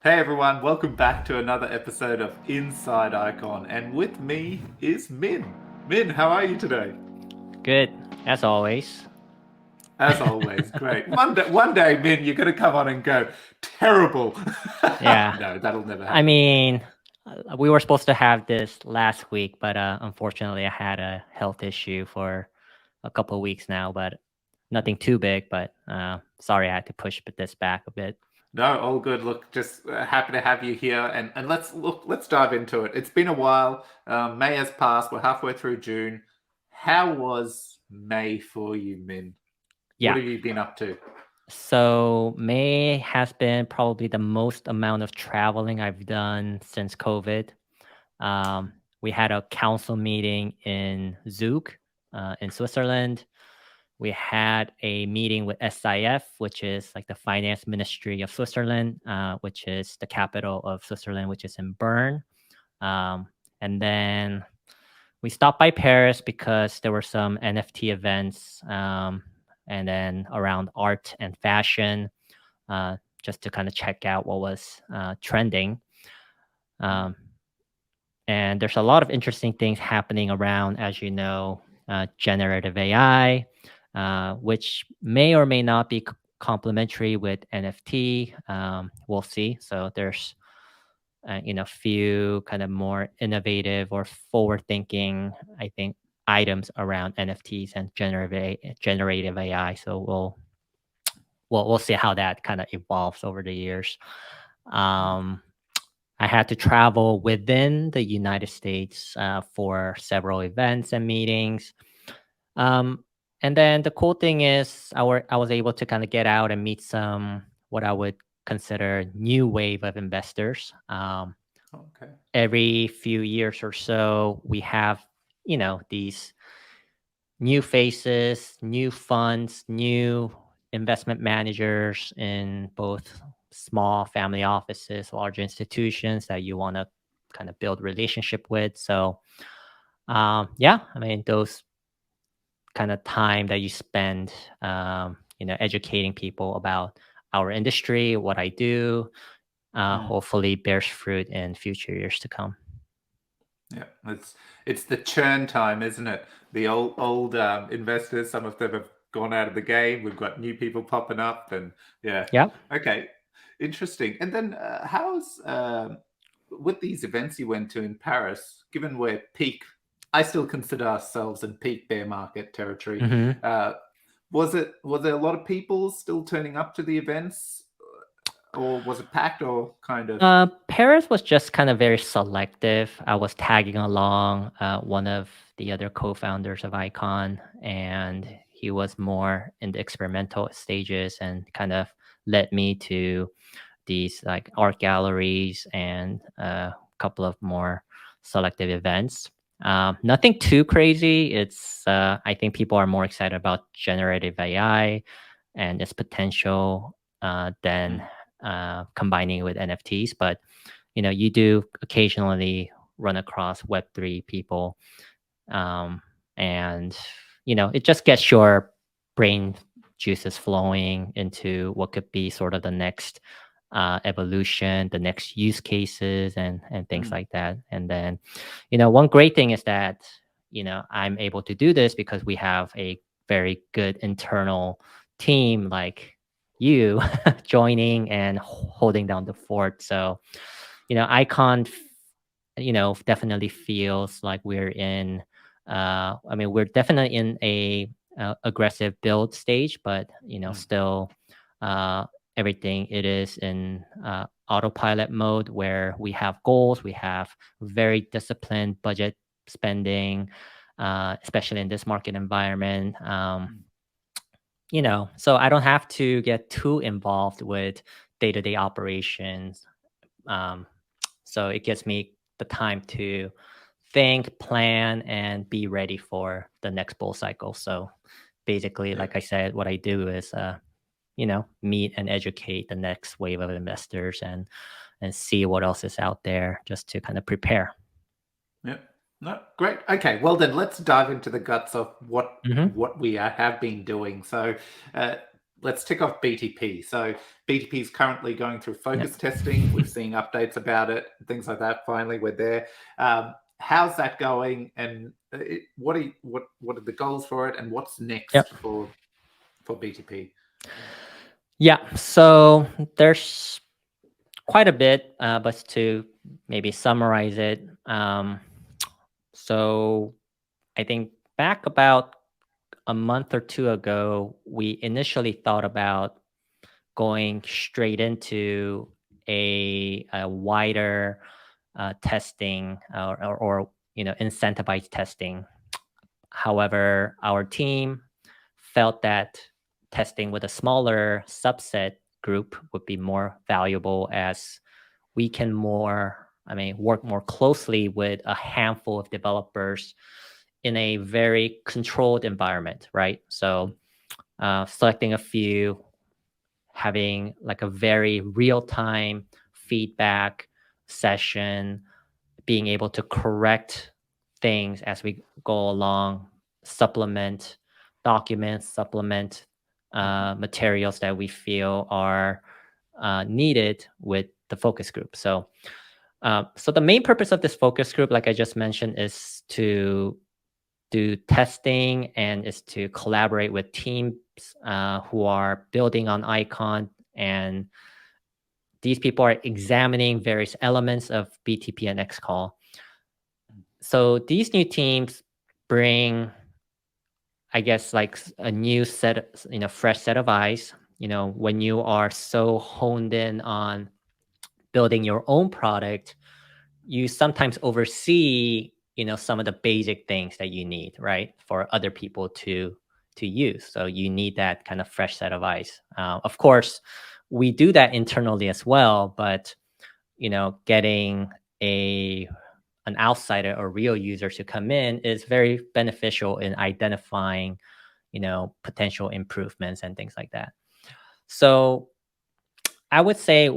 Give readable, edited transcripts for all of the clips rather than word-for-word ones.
Hey everyone, welcome back to another episode of Inside Icon, and with me is Min. Min, how are you today? Good, as always. As always, great. One day, Min, you're going to come on and go, terrible. Yeah. No, that'll never I happen. mean, we were supposed to have this last week, but unfortunately, I had a health issue for a couple of weeks now, but nothing too big. But sorry, I had to push this back a bit. No, all good. Look, just happy to have you here, and let's dive into it. It's been a while. May has passed. We're halfway through June. How was May for you, Min? What Yeah. have you been up to? So May has been probably the most amount of traveling I've done since COVID. We had a council meeting in Zug, in Switzerland. We had a meeting with SIF, which is like the Finance Ministry of Switzerland, which is the capital of Switzerland, which is in Bern. And then we stopped by Paris because there were some NFT events, and then around art and fashion, just to kind of check out what was trending. Um, and there's a lot of interesting things happening around, as you know, generative AI, which may or may not be complementary with NFT. We'll see. So there's few kind of more innovative or forward-thinking, I think, items around NFTs and generative AI. So we'll see how that kind of evolves over the years. Um, I had to travel within the United States for several events and meetings. Um, and then the cool thing is, I was able to kind of get out and meet some what I would consider new wave of investors. Okay. Every few years or so, we have these new faces, new funds, new investment managers in both small family offices, large institutions that you want to kind of build relationship with. So, yeah, I mean, those kind of time that you spend, educating people about our industry, what I do, Mm. hopefully bears fruit in future years to come. Yeah, it's the churn time, isn't it? The old investors, some of them have gone out of the game. We've got new people popping up, and yeah, Yeah. okay, interesting. And then how's with these events you went to in Paris? Given we're peak, I still consider ourselves in peak bear market territory. hmm Uh, was there a lot of people still turning up to the events, or was it packed, or kind of? Paris was just kind of very selective. I was tagging along one of the other co-founders of Icon, and he was more in the experimental stages and kind of led me to these like art galleries and a couple of more selective events. Nothing too crazy. It's I think people are more excited about generative AI and its potential than Mm, combining with NFTs. But you do occasionally run across Web3 people, um, and it just gets your brain juices flowing into what could be sort of the next evolution, the next use cases, and things mm, like that. And then, one great thing is that I'm able to do this because we have a very good internal team like you joining and holding down the fort. So, Icon, definitely feels like we're in. I mean, we're definitely in a aggressive build stage, but mm. still, uh, everything it is in autopilot mode where we have goals, we have very disciplined budget spending, especially in this market environment. So I don't have to get too involved with day-to-day operations. Um, so it gives me the time to think, plan, and be ready for the next bull cycle. So basically, Yeah. like I said, what I do is, meet and educate the next wave of investors and see what else is out there just to kind of prepare. Yeah. No, great. Okay, well then let's dive into the guts of what hmm we have been doing. So, uh, let's tick off BTP. So BTP is currently going through focus testing. We're seeing updates about it, things like that. Finally, we're there. How's that going? And what are the goals for it? And what's next for BTP? Yeah, so there's quite a bit, but to maybe summarize it. So I think back about a month or two ago, we initially thought about going straight into a wider testing or incentivized testing. However, our team felt that testing with a smaller subset group would be more valuable, as we can work more closely with a handful of developers in a very controlled environment, right? So selecting a few, having like a very real-time feedback session, being able to correct things as we go along, supplement documents, supplement materials that we feel are needed with the focus group. So the main purpose of this focus group, like I just mentioned, is to do testing and is to collaborate with teams who are building on ICON, and these people are examining various elements of BTP and xCall. So these new teams bring, I guess, like a new set, fresh set of eyes. When you are so honed in on building your own product, you sometimes oversee, some of the basic things that you need, right, for other people to use. So you need that kind of fresh set of eyes. Of course, we do that internally as well, but getting an outsider or real user to come in is very beneficial in identifying, potential improvements and things like that. So I would say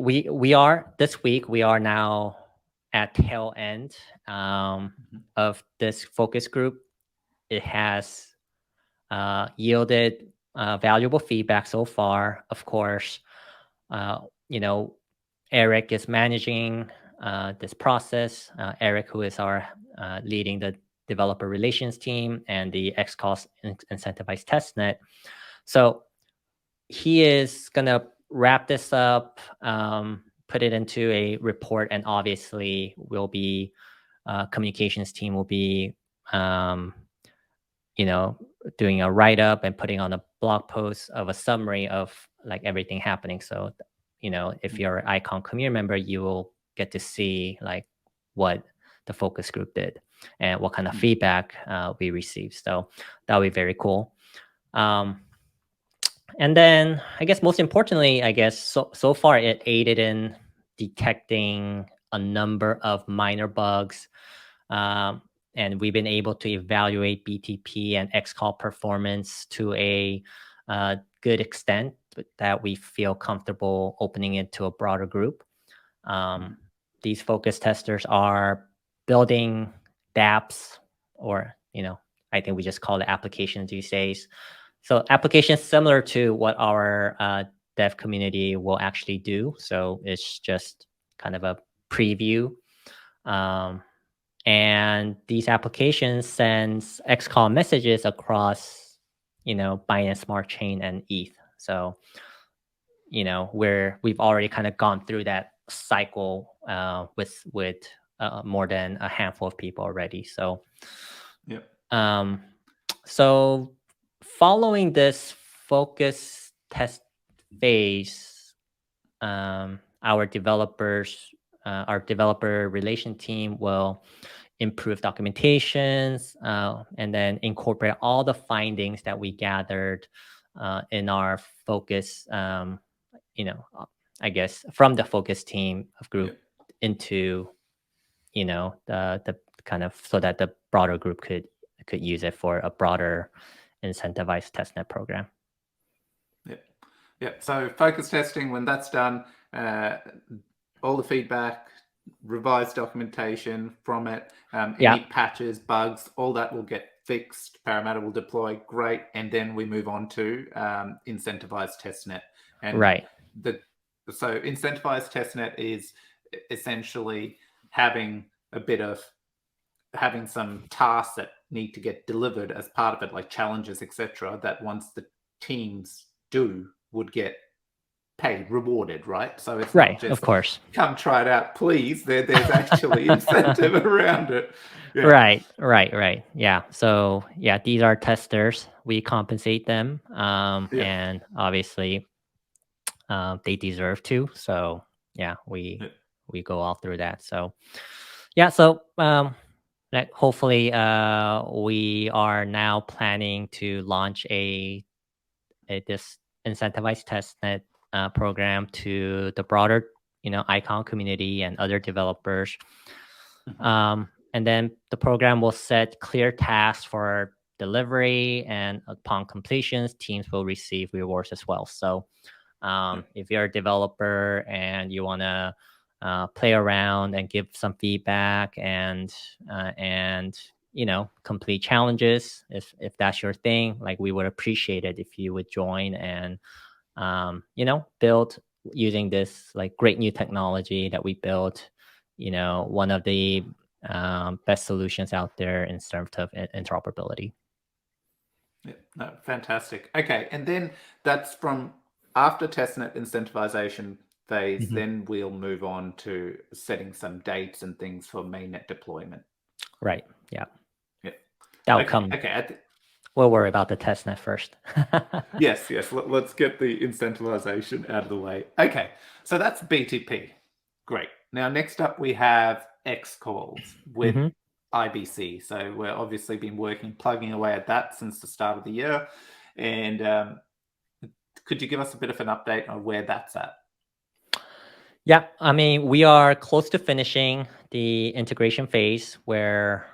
this week we are now at tail end of this focus group. It has yielded valuable feedback so far. Of course, Eric is managing this process. Eric, who is our leading the developer relations team and the xCall incentivized testnet. So he is gonna wrap this up, put it into a report, and obviously will be communications team will be doing a write-up and putting on a blog post of a summary of like everything happening. So if you're an ICON community member, you will get to see like what the focus group did and what kind of feedback we received. So that would be very cool. And then I guess most importantly, so far it aided in detecting a number of minor bugs. And we've been able to evaluate BTP and xCall performance to a good extent that we feel comfortable opening it to a broader group. These focus testers are building dApps, or I think we just call it applications these days. So applications similar to what our dev community will actually do. So it's just kind of a preview. And these applications sends xCall messages across, Binance Smart Chain and ETH. So, we've already kind of gone through that cycle with more than a handful of people already. So, so following this focus test phase, our developer relation team will improve documentations and then incorporate all the findings that we gathered in our focus, I guess from the focus team of group into, the kind of, so that the broader group could use it for a broader incentivized testnet program. Yeah. So focus testing, when that's done, all the feedback, revised documentation from it, any patches, bugs, all that will get fixed, Parramatta will deploy, great, and then we move on to incentivized testnet. And Right. So incentivized testnet is essentially having some tasks that need to get delivered as part of it, like challenges, etc., that once the teams do would get paid, rewarded, right? So it's Right. not just Of course. come try it out, please. There's actually incentive around it. Yeah. Right. Yeah. So yeah, these are testers. We compensate them, Yeah. and obviously, they deserve to. So yeah, Yeah. we go all through that. So yeah. So like hopefully, we are now planning to launch this incentivized testnet program to the broader, icon community and other developers. And then the program will set clear tasks for delivery, and upon completions, teams will receive rewards as well. So if you're a developer and you want to play around and give some feedback and complete challenges, if that's your thing, like, we would appreciate it if you would join and build using this like great new technology that we built. One of the best solutions out there in terms of interoperability. Yeah, no, fantastic. Okay, and then that's from after testnet incentivization phase, Mhm. then we'll move on to setting some dates and things for mainnet deployment. Right. Yeah. Yeah. That'll Okay. come. Okay. We'll worry about the testnet first. Yes. Let's get the incentivization out of the way. Okay. So that's BTP. Great. Now, next up, we have xCalls with Mhm. IBC. So we're obviously been plugging away at that since the start of the year. And could you give us a bit of an update on where that's at? Yeah, I mean, we are close to finishing the integration phase where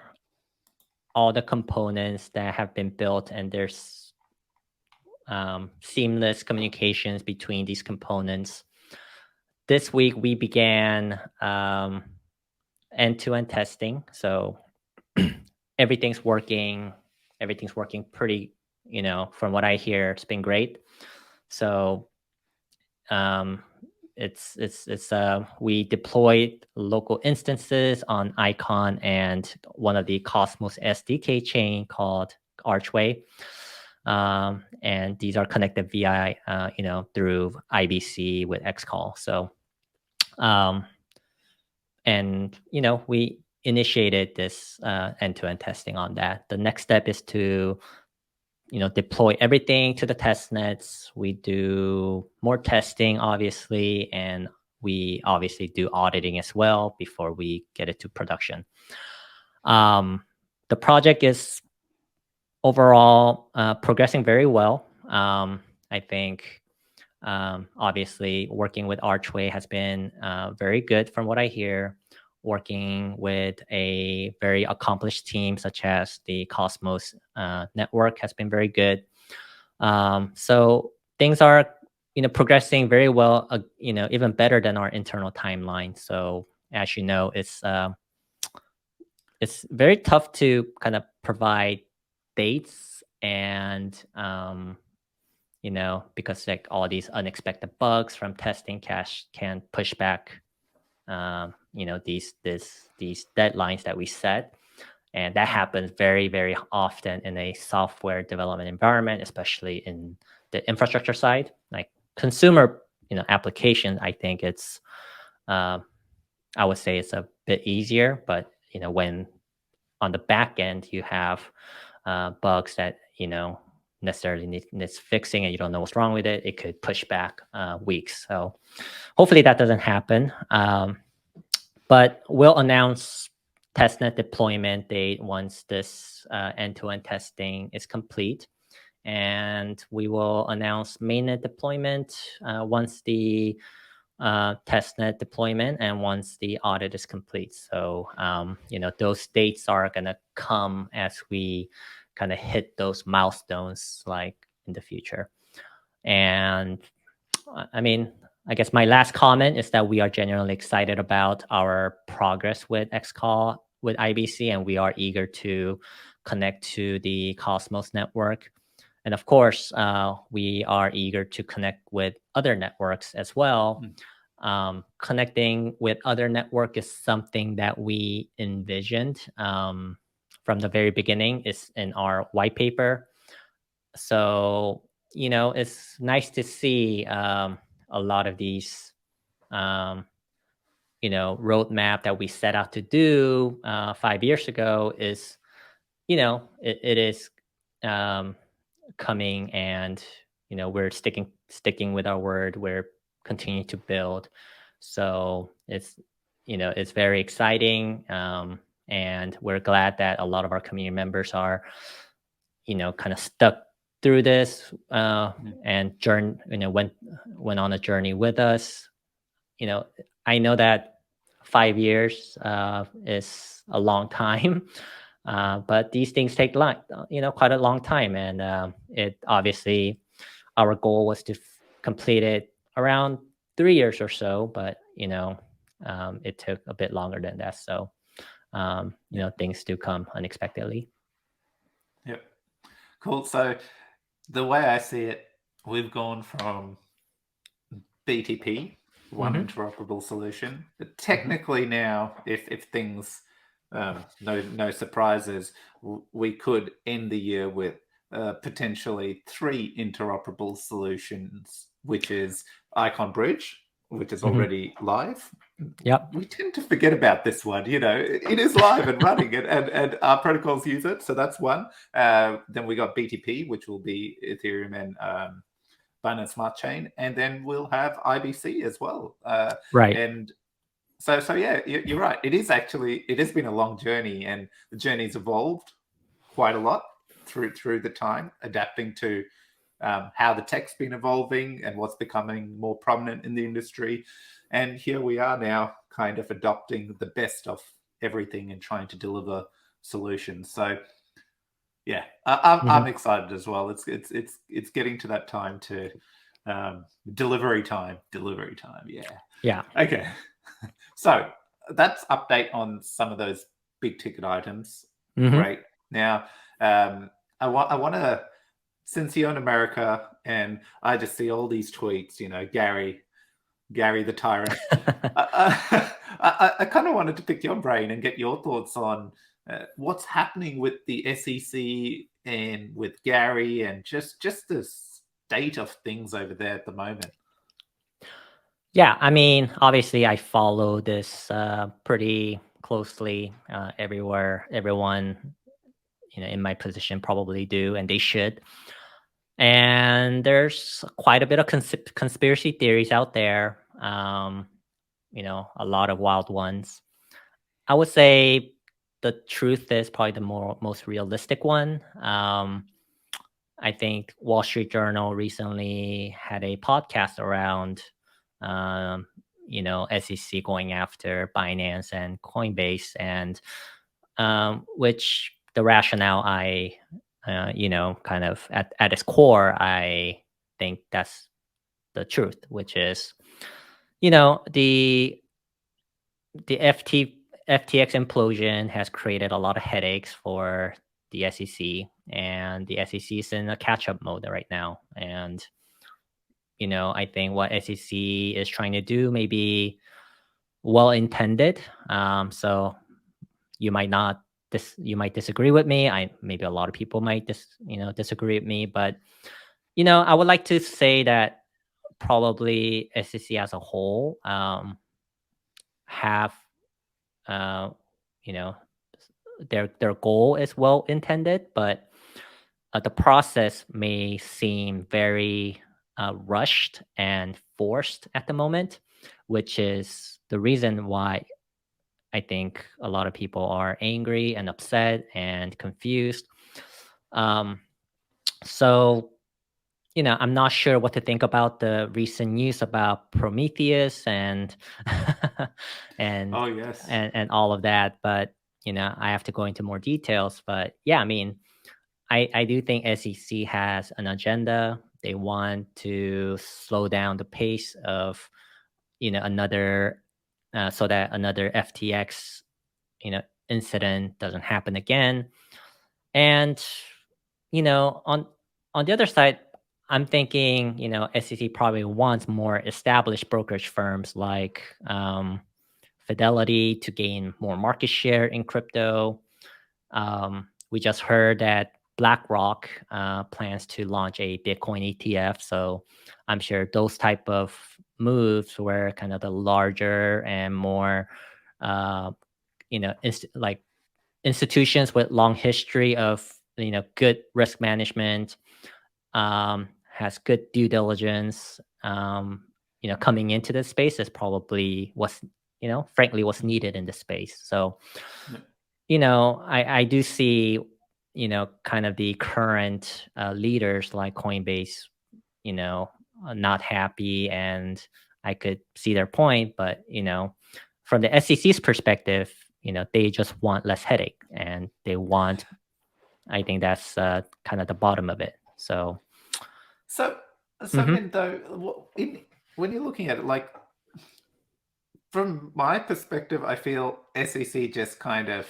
all the components that have been built, and there's seamless communications between these components. This week we began end-to-end testing, so everything's working. Everything's working pretty. From what I hear, it's been great. So we deployed local instances on Icon and one of the Cosmos SDK chain called Archway. And these are connected via through IBC with xCall. So we initiated this end-to-end testing on that. The next step is to deploy everything to the test nets. We do more testing, obviously, and we obviously do auditing as well before we get it to production. The project is overall progressing very well. I think obviously working with Archway has been very good from what I hear. Working with a very accomplished team such as the Cosmos network has been very good. So things are progressing very well, even better than our internal timeline. So as you know, it's very tough to kind of provide dates, and because like all these unexpected bugs from testing cache can push back these deadlines that we set. And that happens very, very often in a software development environment, especially in the infrastructure side. Like consumer application, I think it's I would say it's a bit easier, but when on the back end you have bugs that necessarily needs fixing and you don't know what's wrong with it, it could push back weeks. So hopefully that doesn't happen. But we'll announce testnet deployment date once this end-to-end testing is complete. And we will announce mainnet deployment once the testnet deployment and once the audit is complete. So, those dates are going to come as we kind of hit those milestones like in the future. And I mean, I guess my last comment is that we are genuinely excited about our progress with xCall with IBC, and we are eager to connect to the Cosmos network. And of course, we are eager to connect with other networks as well. Connecting with other network is something that we envisioned from the very beginning. Is in our white paper. So, it's nice to see a lot of these, roadmap that we set out to do 5 years ago is, it is coming, and we're sticking with our word. We're continuing to build. So it's very exciting, and we're glad that a lot of our community members are kind of stuck through this and went on a journey with us. I know that 5 years is a long time. But these things take quite a long time, and it obviously our goal was to complete it around 3 years or so, but it took a bit longer than that. So things do come unexpectedly. Yep. Cool. So the way I see it, we've gone from BTP, one interoperable solution. But technically now, if things no surprises, we could end the year with potentially 3 interoperable solutions, which is Icon Bridge, which is already live. Yep. We tend to forget about this one. It is live and running, and our protocols use it. So that's one. Then we got BTP, which will be Ethereum and Binance Smart Chain, and then we'll have IBC as well. Right. And so yeah, you're right. It has been a long journey, and the journey's evolved quite a lot through the time, adapting to how the tech's been evolving and what's becoming more prominent in the industry. And here we are now, kind of adopting the best of everything and trying to deliver solutions. So yeah, I'm excited as well. It's getting to that time to delivery time. Yeah. Okay. So that's update on some of those big ticket items. Great. Now, I want to, since you're in America and I just see all these tweets, Gary the tyrant. I kind of wanted to pick your brain and get your thoughts on what's happening with the SEC and with Gary and just the state of things over there at the moment. Yeah, I mean, obviously, I follow this pretty closely everywhere. Everyone, in my position probably do, and they should. And there's quite a bit of conspiracy theories out there. A lot of wild ones. I would say the truth is probably the most realistic one. I think Wall Street Journal recently had a podcast around, SEC going after Binance and Coinbase, and which the rationale kind of at its core, I think that's the truth, which is, the FTX implosion has created a lot of headaches for the SEC, and the SEC is in a catch-up mode right now. And I think what SEC is trying to do may be well-intended. So you might disagree with me. Maybe a lot of people might disagree with me, but I would like to say that probably SEC as a whole have their goal is well intended, but the process may seem very rushed and forced at the moment, which is the reason why I think a lot of people are angry and upset and confused. So, I'm not sure what to think about the recent news about Prometheus and and Oh yes, and all of that, but I have to go into more details. But yeah, I mean, I do think SEC has an agenda. They want to slow down the pace of another so that another FTX incident doesn't happen again. And on the other side, I'm thinking, SEC probably wants more established brokerage firms like Fidelity to gain more market share in crypto. We just heard that BlackRock plans to launch a Bitcoin ETF. So I'm sure those type of moves were kind of the larger and more, uh, like institutions with long history of good risk management, has good due diligence, coming into this space is probably what's frankly what's needed in this space. So I do see kind of the current leaders like Coinbase, not happy, and I could see their point, but from the SEC's perspective, they just want less headache, and they want, I think that's kind of the bottom of it. So Min, though, when you're looking at it, like from my perspective, I feel SEC just kind of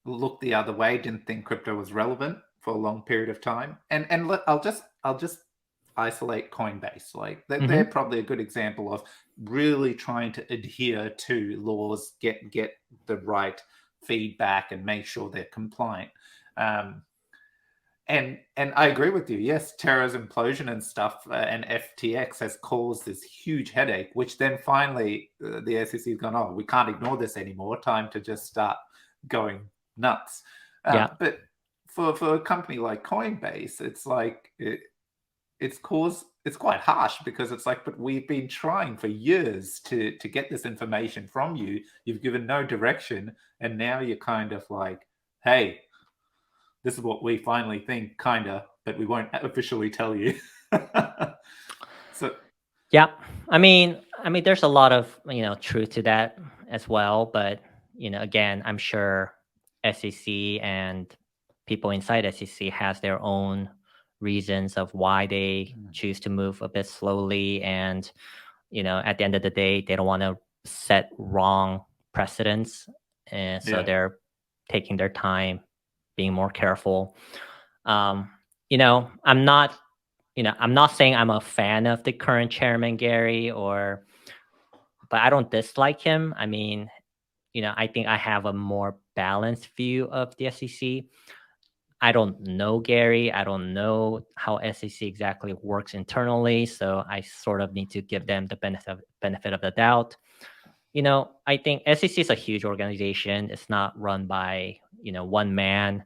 looked the other way, didn't think crypto was relevant for a long period of time. And I'll just isolate Coinbase. Like they're probably a good example of really trying to adhere to laws, get the right feedback, and make sure they're compliant. And I agree with you. Yes, Terra's implosion and stuff and FTX has caused this huge headache, which then finally the SEC has gone, oh, we can't ignore this anymore. Time to just start going nuts. But for a company like Coinbase, it's like it's quite harsh, because it's like, but we've been trying for years to get this information from you. You've given no direction, and now you're kind of like, hey, this is what we finally think, kind of, but we won't officially tell you. So yeah, I mean, there's a lot of truth to that as well, but again, I'm sure SEC and people inside SEC has their own reasons of why they choose to move a bit slowly, and at the end of the day, they don't want to set wrong precedents, and so they're taking their time, being more careful. I'm not saying I'm a fan of the current chairman, Gary, but I don't dislike him. I mean, I think I have a more balanced view of the SEC. I don't know Gary. I don't know how SEC exactly works internally, so I sort of need to give them the benefit of the doubt. I think SEC is a huge organization. It's not run by one man.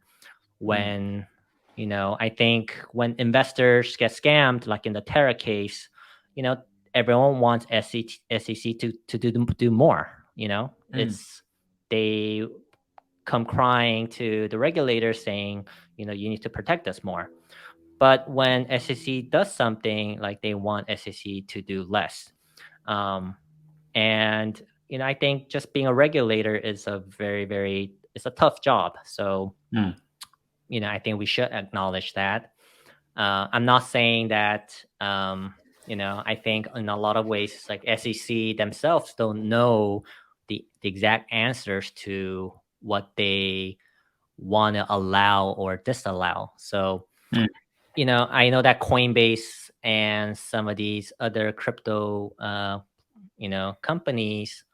When I think when investors get scammed, like in the Terra case, everyone wants SEC to do more. It's they come crying to the regulators saying, you need to protect us more. But when SEC does something, like they want SEC to do less. And I think just being a regulator is a it's a tough job. So I think we should acknowledge that. I'm not saying that I think in a lot of ways, like SEC themselves don't know the exact answers to what they want to allow or disallow. So I know that Coinbase and some of these other crypto companies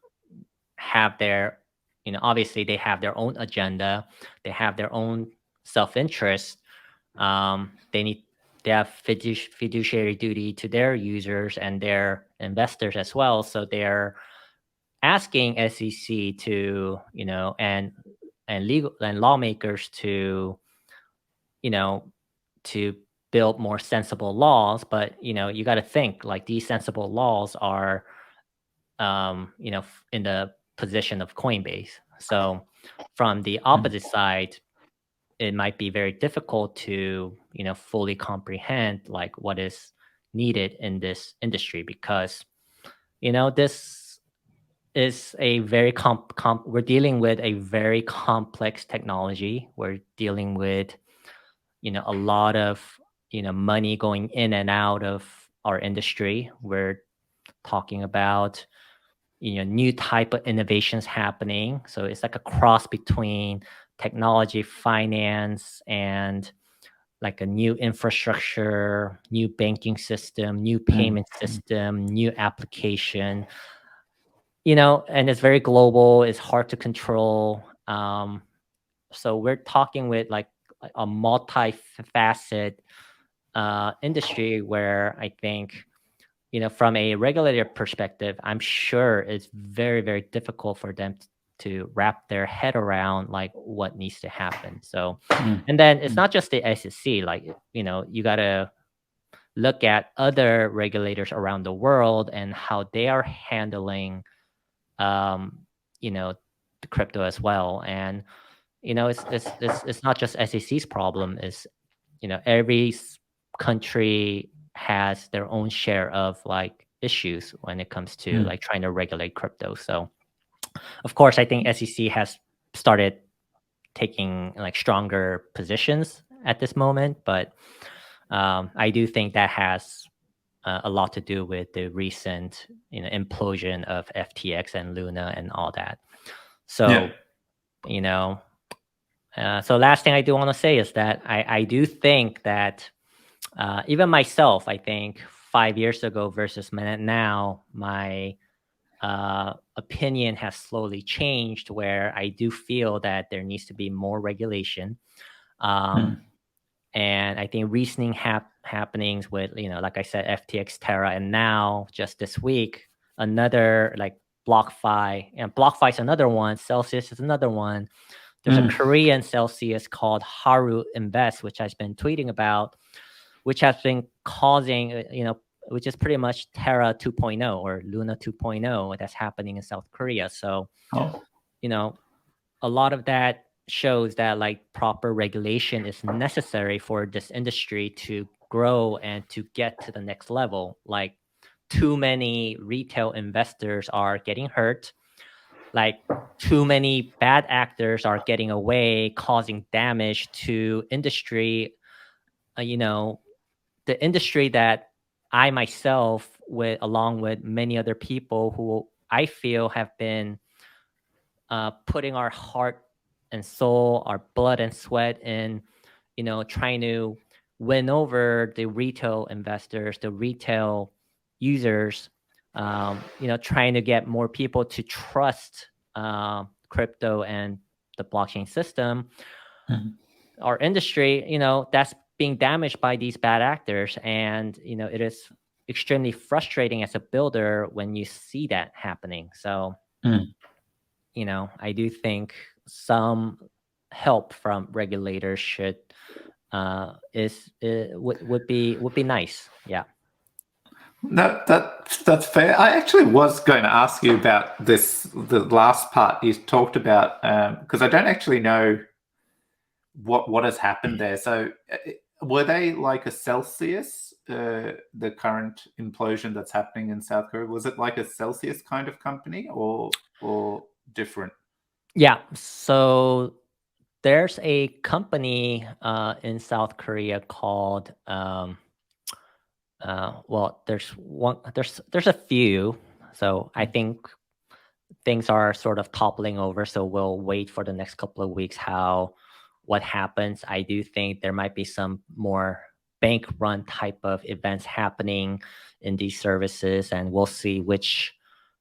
have their obviously they have their own agenda, they have their own self-interest. They have fiduciary duty to their users and their investors as well. So they're asking SEC to, and legal and lawmakers to, to build more sensible laws. But you got to think, like, these sensible laws are, in the position of Coinbase. So from the opposite side, it might be very difficult to fully comprehend like what is needed in this industry, because this is a very we're dealing with a very complex technology. We're dealing with a lot of money going in and out of our industry. We're talking about new type of innovations happening. So it's like a cross between technology, finance, and like a new infrastructure, new banking system, new payment system, new application, and it's very global. It's hard to control. So we're talking with like a multifaceted industry where I think, from a regulator perspective, I'm sure it's very, very difficult for them to wrap their head around like what needs to happen. So, and then it's not just the SEC, like, you got to look at other regulators around the world and how they are handling, the crypto as well. And, it's not just SEC's problem. Is every country has their own share of like issues when it comes to like trying to regulate crypto. So of course, I think SEC has started taking like stronger positions at this moment, but I do think that has a lot to do with the recent implosion of FTX and Luna and all that. So so last thing I do want to say is that I do think that even myself, I think 5 years ago versus now, my opinion has slowly changed, where I do feel that there needs to be more regulation. And I think recent happenings with, like I said, FTX, Terra, and now just this week, another like BlockFi, and BlockFi is another one, Celsius is another one. There's a Korean Celsius called Haru Invest, which I've been tweeting about, which has been causing, which is pretty much Terra 2.0 or Luna 2.0 that's happening in South Korea. So, a lot of that shows that like proper regulation is necessary for this industry to grow and to get to the next level. Like, too many retail investors are getting hurt. Like, too many bad actors are getting away, causing damage to industry. The industry that I myself, along with many other people who I feel have been putting our heart and soul, our blood and sweat in, trying to win over the retail investors, the retail users, trying to get more people to trust crypto and the blockchain system. Our industry, that's being damaged by these bad actors. And, it is extremely frustrating as a builder when you see that happening. So, I do think some help from regulators would be nice. Yeah. That's fair. I actually was going to ask you about this, the last part you talked about, because I don't actually know what has happened there. So were they like a Celsius, the current implosion that's happening in South Korea? Was it like a Celsius kind of company or different? Yeah. So there's a company in South Korea called there's a few. So I think things are sort of toppling over. So we'll wait for the next couple of weeks what happens. I do think there might be some more bank run type of events happening in these services, and we'll see which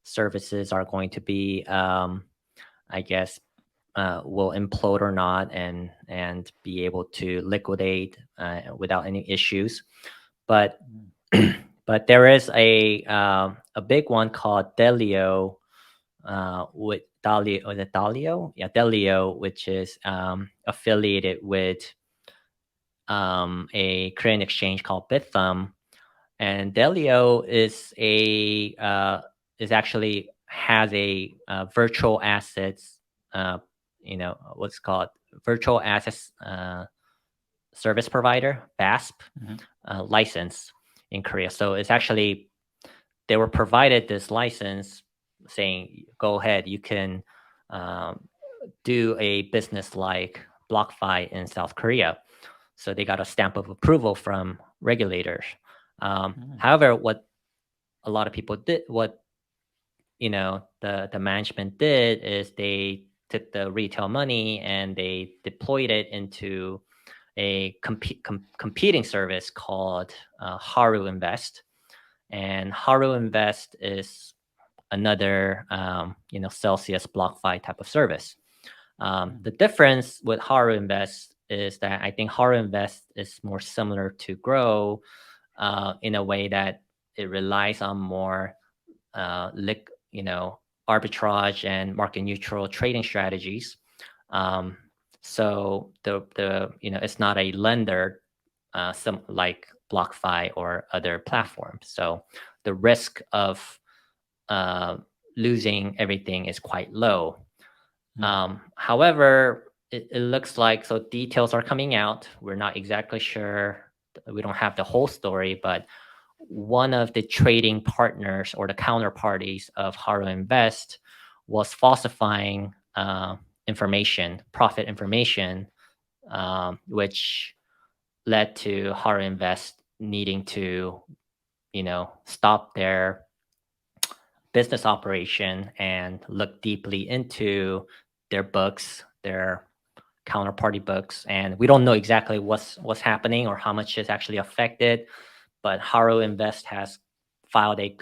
services are going to be, I guess, will implode or not, and be able to liquidate without any issues. But but there is a big one called Delio, with Dalio, or the Dalio, yeah, Delio, which is affiliated with a Korean exchange called Bithumb. And Delio actually has a virtual assets, what's called virtual assets service provider, VASP, license in Korea. So it's actually, they were provided this license saying, go ahead, you can do a business like BlockFi in South Korea. So they got a stamp of approval from regulators. However, what a lot of people did, the management did is they took the retail money and they deployed it into a competing service called Haru Invest. And Haru Invest is another Celsius BlockFi type of service. The difference with Haru Invest is that I think Haru Invest is more similar to Grow in a way that it relies on more arbitrage and market neutral trading strategies. So it's not a lender some like BlockFi or other platforms. So the risk of losing everything is quite low. However, it looks like, so details are coming out. We're not exactly sure. We don't have the whole story, but one of the trading partners or the counterparties of Haru Invest was falsifying profit information, which led to Haru Invest needing to, stop their business operation and look deeply into their books, their counterparty books. And we don't know exactly what's happening or how much is actually affected, but Haru Invest has filed a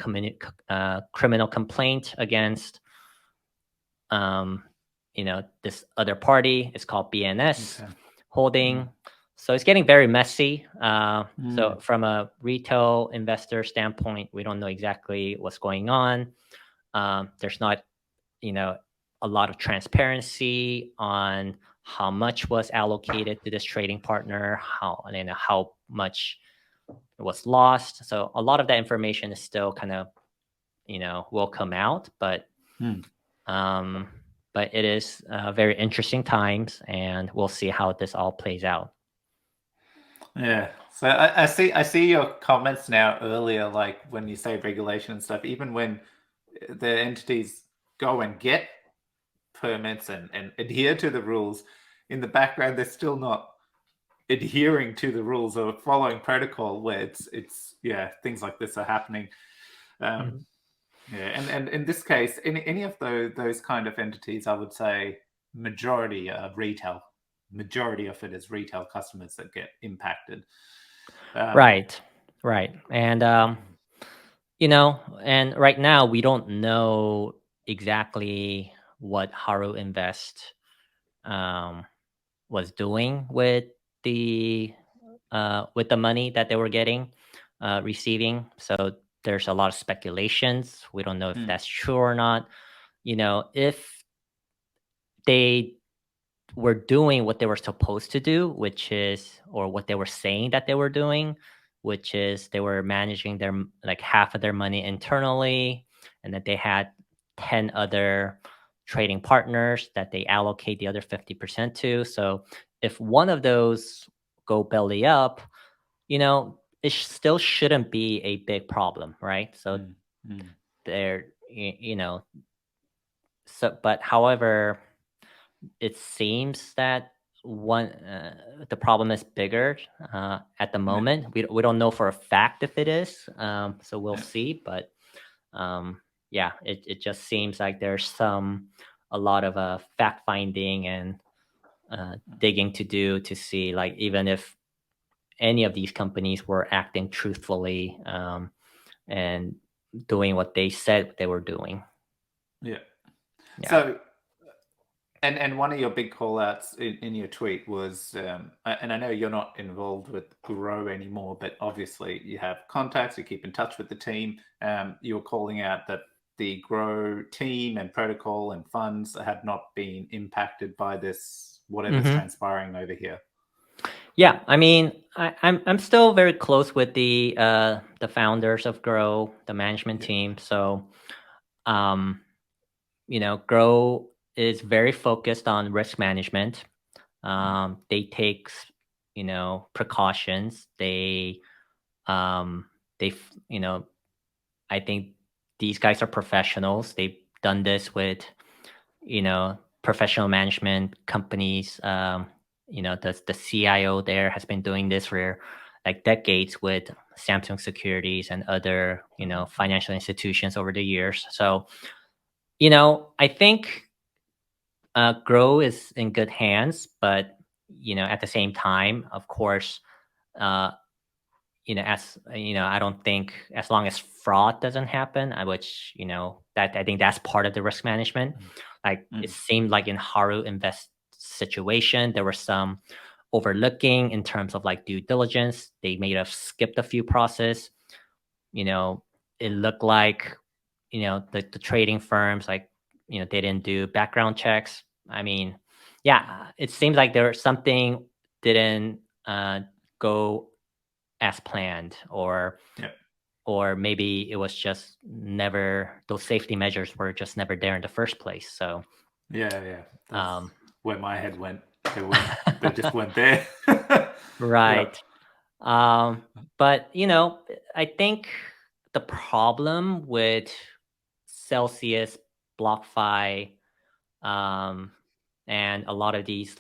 criminal complaint against this other party. It's called BNS Holding. So it's getting very messy. So from a retail investor standpoint, we don't know exactly what's going on. There's not, a lot of transparency on how much was allocated to this trading partner, how much was lost. So a lot of that information is still kind of, will come out, but it is very interesting times, and we'll see how this all plays out. Yeah. So I see your comments now earlier, like when you say regulation and stuff, even when the entities go and get permits and adhere to the rules, in the background they're still not adhering to the rules or following protocol, where it's things like this are happening. And in this case, any of those kind of entities, I would say majority of it is retail customers that get impacted. Right. And and right now we don't know exactly what Haru Invest was doing with the money that they were receiving. So there's a lot of speculations. We don't know if that's true or not. If they were doing what they were supposed to do, or what they were saying that they were doing, which is they were managing their half of their money internally, and that they had 10 other trading partners that they allocate the other 50% to. So if one of those go belly up, it still shouldn't be a big problem, right? So they're, but however, it seems that the problem is bigger at the moment. We don't know for a fact if it is, so we'll see. But it just seems like there's a lot of fact finding and digging to do to see, like, even if any of these companies were acting truthfully and doing what they said they were doing. So, and one of your big call outs in your tweet was, and I know you're not involved with Grow anymore, but obviously you have contacts, you keep in touch with the team. You were calling out that the Grow team and protocol and funds had not been impacted by this, whatever's transpiring over here. Yeah, I mean, I'm still very close with the founders of Grow, the management team. So, Grow is very focused on risk management. They take, precautions. I think these guys are professionals. They've done this with, professional management companies. The CIO there has been doing this for like decades with Samsung Securities and other, financial institutions over the years. So I think Grow is in good hands, but at the same time, of course, uh, I don't think as long as fraud doesn't happen, which that I think that's part of the risk management. Like it Mm. seemed like in Haru Invest situation, there was some overlooking in terms of like due diligence. They may have skipped a few process. It looked like the trading firms like they didn't do background checks. I mean, yeah, it seems like there something didn't go as planned, Yeah. or maybe it was just never, those safety measures were just never there in the first place. So Yeah. That's um where my head went. They just went there. Yeah. right. But I think the problem with Celsius, BlockFi, um and a lot of these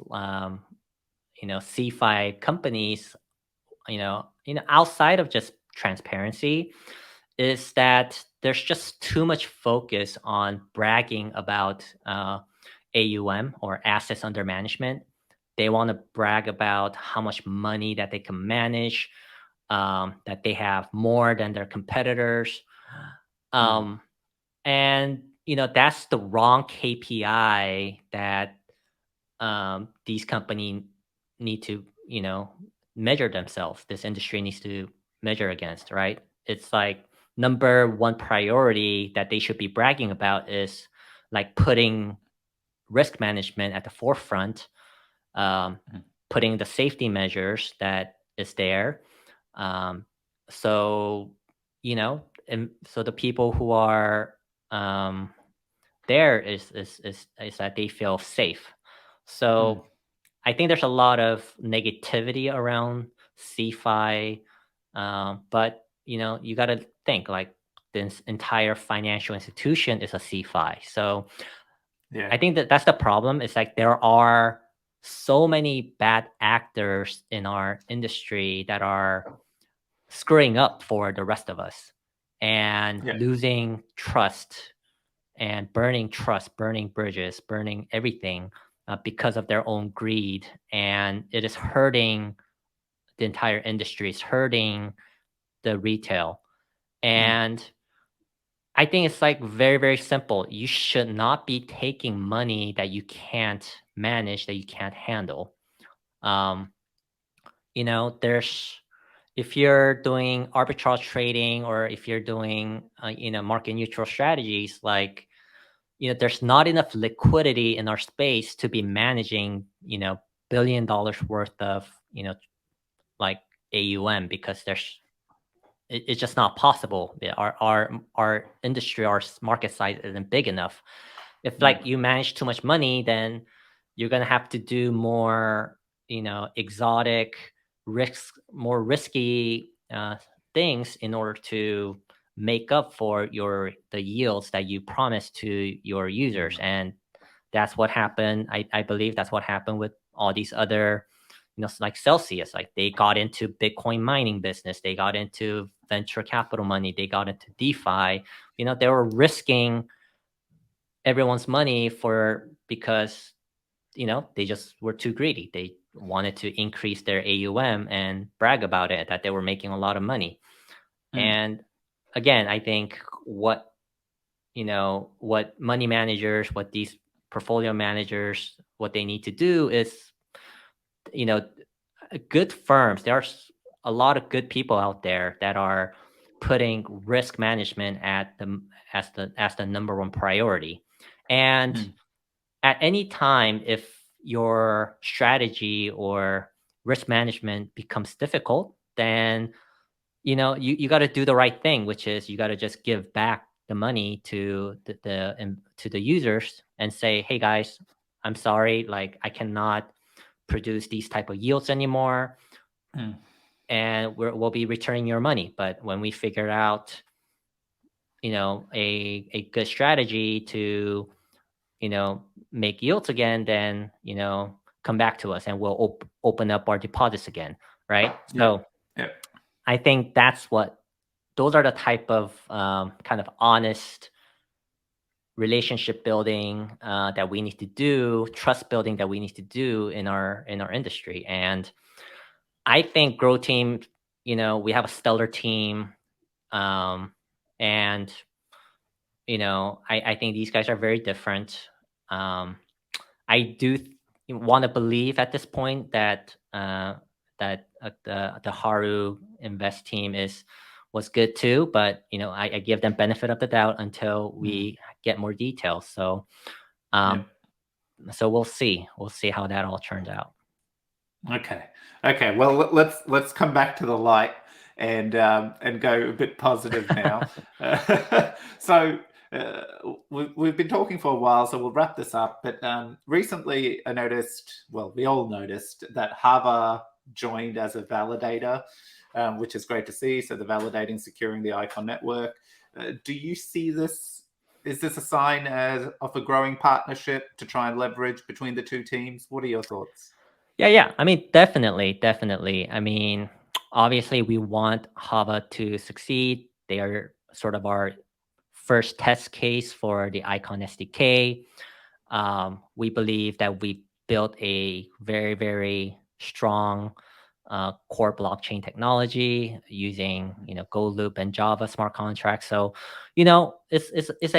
CFI companies, outside of just transparency, is that there's just too much focus on bragging about AUM, or assets under management. They want to brag about how much money that they can manage, that they have more than their competitors. Mm. Um, and, that's the wrong KPI that these companies need to, measure themselves. This industry needs to measure against, right? It's like number one priority that they should be bragging about is like putting risk management at the forefront, um, Mm. putting the safety measures that is there. Um, so, and so the people who are um, there is that they feel safe. Mm. So I think there's a lot of negativity around CFI, but you got to think like this entire financial institution is a CFI. So Yeah. I think that's the problem. It's like there are so many bad actors in our industry that are screwing up for the rest of us and Yeah. losing trust and burning trust, burning bridges, burning everything because of their own greed. And it is hurting the entire industry, it's hurting the retail. Mm. And I think it's like very, very simple. You should not be taking money that you can't manage, that you can't handle. Um, there's, if you're doing arbitrage trading, or if you're doing, market neutral strategies, like, there's not enough liquidity in our space to be managing, $1 billion worth of, like AUM, because it's just not possible. Our industry, our market size isn't big enough. If Mm. like you manage too much money, then you're gonna have to do more, exotic risks, more risky things in order to make up for the yields that you promise to your users. Mm. And that's what happened. I believe that's what happened with all these other, like Celsius. Like they got into Bitcoin mining business, they got into venture capital money, they got into DeFi. They were risking everyone's money because they just were too greedy. They wanted to increase their AUM and brag about it, that they were making a lot of money. Mm. And again, I think what money managers, what these portfolio managers, what they need to do is, you know, good firms. There's a lot of good people out there that are putting risk management as the number one priority. And Mm. at any time, if your strategy or risk management becomes difficult, then you got to do the right thing, which is you got to just give back the money to to the users and say, hey guys, I'm sorry, like I cannot produce these type of yields anymore, Mm. and we'll be returning your money. But when we figure out a good strategy to make yields again, then come back to us and we'll open up our deposits again, right? Yeah. So Yeah. I think those are the type of kind of honest relationship building that we need to do, trust building that we need to do in our industry. And I think Grow Team, we have a stellar team, and I think these guys are very different. I do want to believe at this point that the Haru Invest team was good too, but I give them benefit of the doubt until we get more details. So so we'll see how that all turns out. Okay. Well, let's come back to the light and go a bit positive now. So we've been talking for a while, so we'll wrap this up. But recently, I noticed. Well, we all noticed that HAVAH joined as a validator, which is great to see. So they're validating, securing the ICON network. Do you see this? Is this a sign of a growing partnership to try and leverage between the two teams? What are your thoughts? Yeah. I mean, definitely. I mean, obviously, we want HAVAH to succeed. They are sort of our first test case for the ICON SDK. We believe that we built a very, very strong core blockchain technology using Go Loop and Java smart contracts. So, it's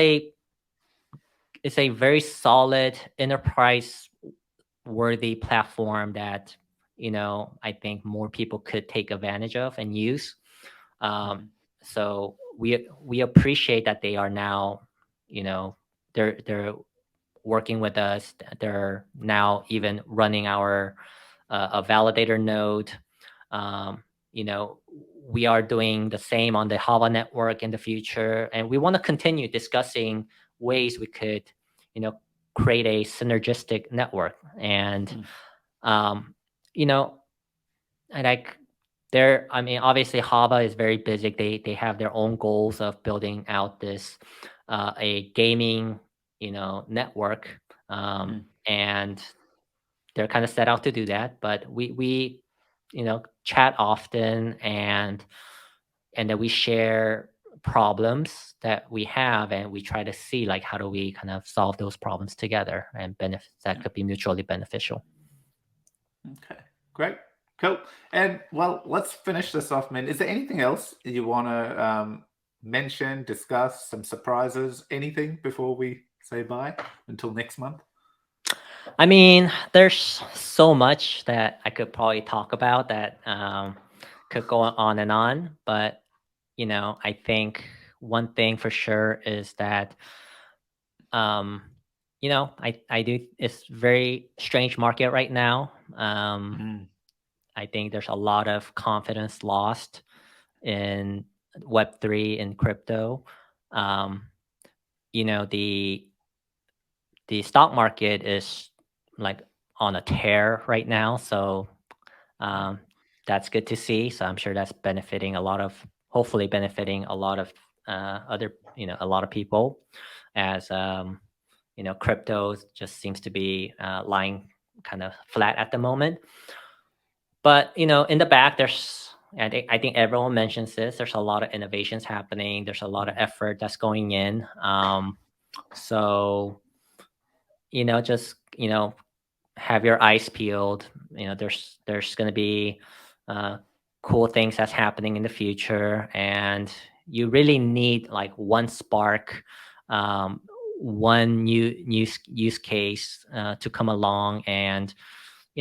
a very solid enterprise worthy platform that I think more people could take advantage of and use. So we appreciate that they are now, they're working with us. They're now even running our a validator node. We are doing the same on the HAVAH network in the future, and we want to continue discussing ways we could, create a synergistic network. And and I mean, obviously HAVAH is very busy. They have their own goals of building out this a gaming network, and they're kind of set out to do that. But we chat often, and then we share problems that we have, and we try to see like how do we kind of solve those problems together and benefits that could be mutually beneficial. Okay, great, cool. And well, let's finish this off, Min. Is there anything else you want to mention, discuss, some surprises, anything before we say bye until next month? I mean, there's so much that I could probably talk about that could go on and on, but I think one thing for sure is that I do, it's very strange market right now. I think there's a lot of confidence lost in Web3 and crypto. The stock market is like on a tear right now, so that's good to see. So I'm sure that's hopefully benefiting a lot of other, a lot of people, as crypto just seems to be lying kind of flat at the moment. But in the back, I think everyone mentions this. There's a lot of innovations happening. There's a lot of effort that's going in. So just have your eyes peeled. There's going to be cool things that's happening in the future, and you really need like one spark, one new use case to come along. And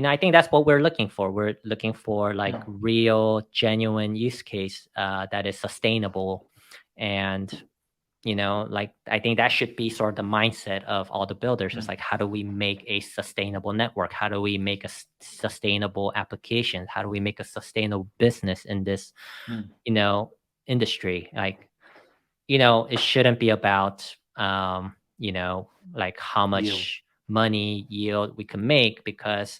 I think that's what we're looking for. We're looking for like real, genuine use case that is sustainable. And like I think that should be sort of the mindset of all the builders. It's like, how do we make a sustainable network? How do we make a sustainable application? How do we make a sustainable business in this industry? Like it shouldn't be about like how much money yield we can make, because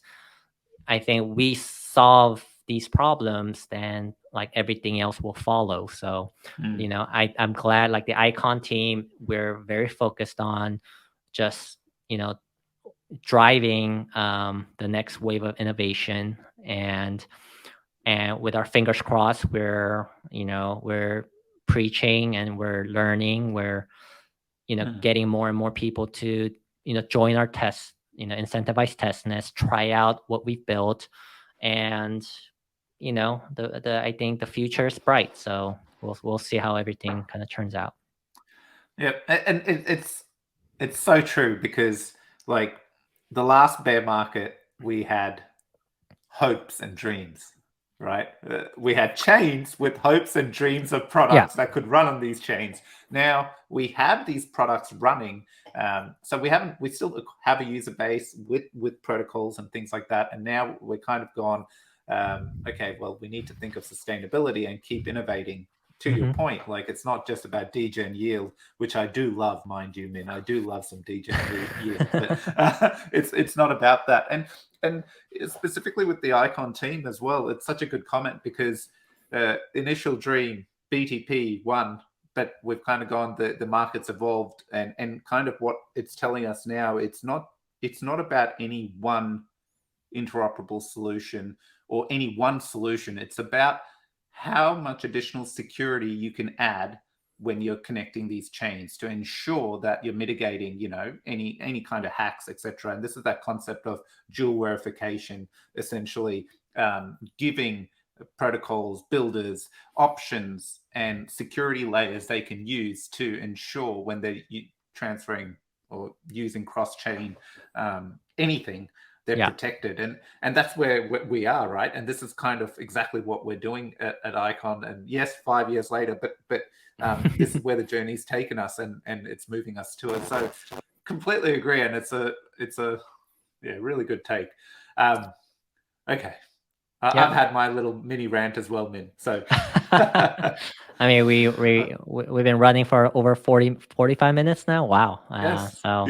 I think we solve these problems, then like everything else will follow. So, I'm glad, like the ICON team, we're very focused on just, driving the next wave of innovation. And with our fingers crossed, we're preaching and we're learning. We're getting more and more people to, join our test, incentivized testnets, try out what we've built. And, I think the future is bright. So we'll see how everything kind of turns out. Yeah. And it's so true, because like the last bear market, we had hopes and dreams, right? We had chains with hopes and dreams of products that could run on these chains. Now we have these products running. So we still have a user base with protocols and things like that. And now we're kind of gone, okay, well, we need to think of sustainability and keep innovating. To your point, like it's not just about degen yield, which I do love, mind you, Min. I do love some degen yield, but it's not about that. And specifically with the Icon team as well, it's such a good comment, because initial dream BTP won, but we've kind of gone, the market's evolved, and kind of what it's telling us now, it's not about any one interoperable solution or any one solution. It's about how much additional security you can add when you're connecting these chains to ensure that you're mitigating, any kind of hacks, etc. And this is that concept of dual verification, essentially giving protocols, builders, options, and security layers they can use to ensure when they're transferring or using cross-chain anything, they're protected. And that's where we are, right? And this is kind of exactly what we're doing at Icon. And yes, 5 years later, but this is where the journey's taken us, and it's moving us to it. So completely agree. And it's a really good take. Okay. I've had my little mini rant as well, Min. So I mean, we've been running for over 45 minutes now. Wow. Yes. So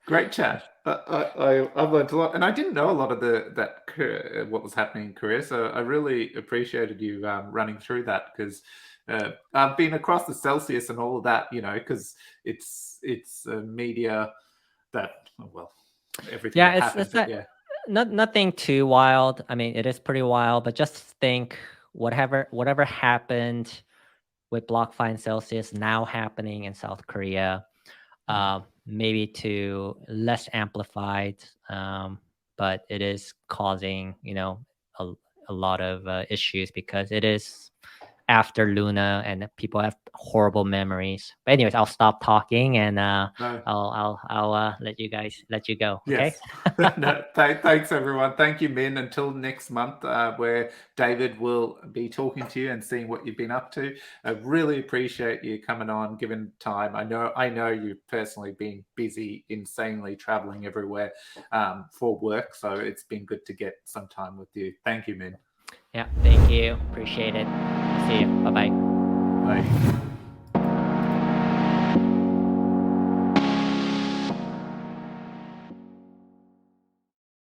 Great chat. I've learned a lot, and I didn't know a lot of what was happening in Korea. So I really appreciated you running through that, because I've been across the Celsius and all of that, because it's a media that, everything that happens. Nothing too wild. I mean, it is pretty wild, but just think whatever happened with BlockFi and Celsius now happening in South Korea. Maybe to less amplified, but it is causing, a lot of issues, because it is after Luna and people have horrible memories. But anyways, I'll stop talking, and I'll let you go. Okay. Yes. Thanks everyone. Thank you, Min. Until next month, where David will be talking to you and seeing what you've been up to. I really appreciate you coming on, giving time. I know you've personally been busy, insanely traveling everywhere for work, so it's been good to get some time with you. Thank you, Min. Yeah, thank you. Appreciate it. See you. Bye-bye. Bye.